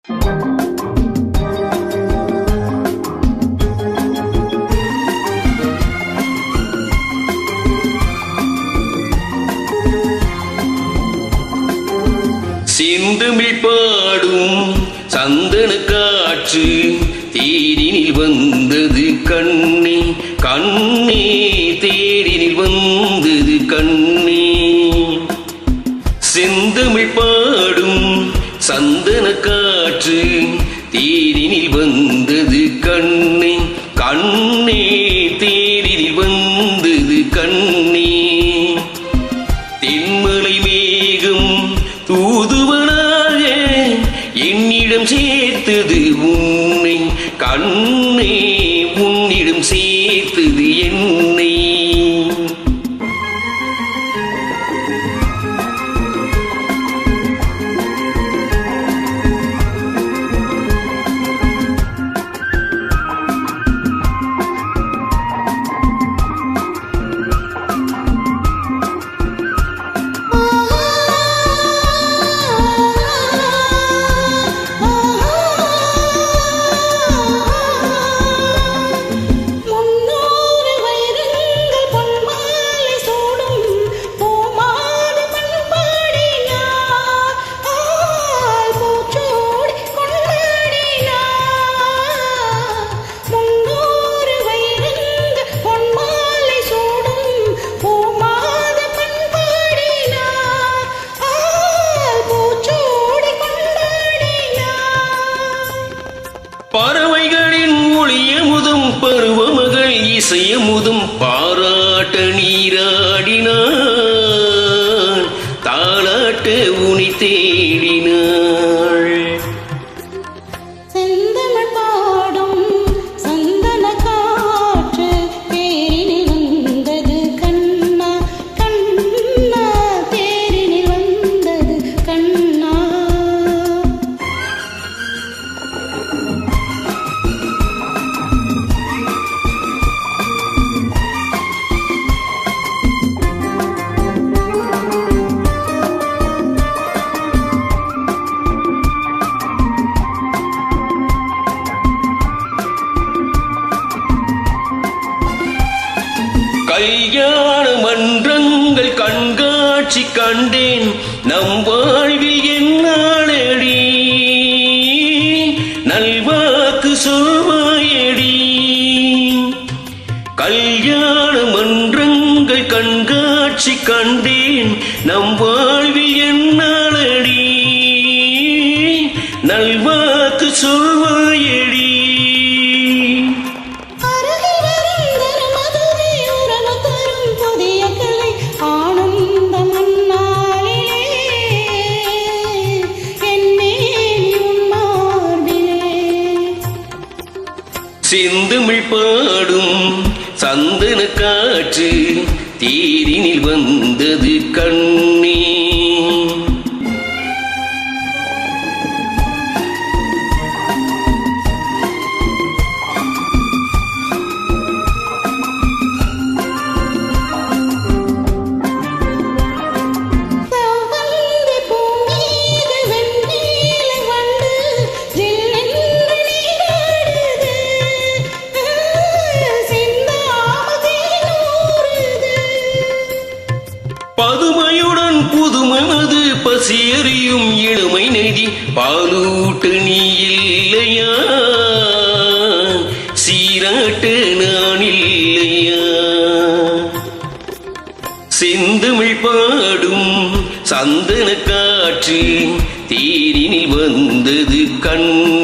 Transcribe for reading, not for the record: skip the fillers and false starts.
செந்தமிழ் பாடும் சந்தன காற்று தேரினில் வந்தது கண்ணே கண்ணே, தேரினில் வந்தது கண்ணே. செந்தமிழ் பாடும் சந்தன காற்று தேரினில் வந்தது கண்ணே கண்ணே, தேரினில் வந்தது கண்ணே. தென்மலை மேகம் தூதுவனாக என்னிடம் சேர்த்தது உன்னை கண்ணே, உன்னிடம் சேர்த்தது என்னை. பறவைகளின் ஒளியமுதும் பருவமகள் இசையமுதும் பாராட்ட நீராடினாள், தாளாட்ட உனி தேடினாள். செந்தமிழ் பாடும் சந்தன காற்று தேரினில் வந்தது கண்ணா கண்ணா, தேரினில் வந்தது கண்ணா. கல்யாண மன்றங்கள் கண்காட்சி கண்டேன், நம் வாழ்வில் என்னாளடி நல்வாக்கு சொல்வாயடி. கல்யாண மன்றங்கள் கண்காட்சி கண்டேன், நம் வாழ்வில் என்னாளடி நல்வாக்கு சொல்வாயடி. செந்தமிழ் பாடும் சந்தன காற்று தேரினில் வந்தது கண்ணே. பதுமையுடன் புதுமனது பசியறியும் இளமை நெறி பாலூட்டு நீ இல்லையா, சீராட்டு நான் இல்லையா. செந்தமிழ் பாடும் சந்தன காற்று தேரினில் வந்தது கண்ணே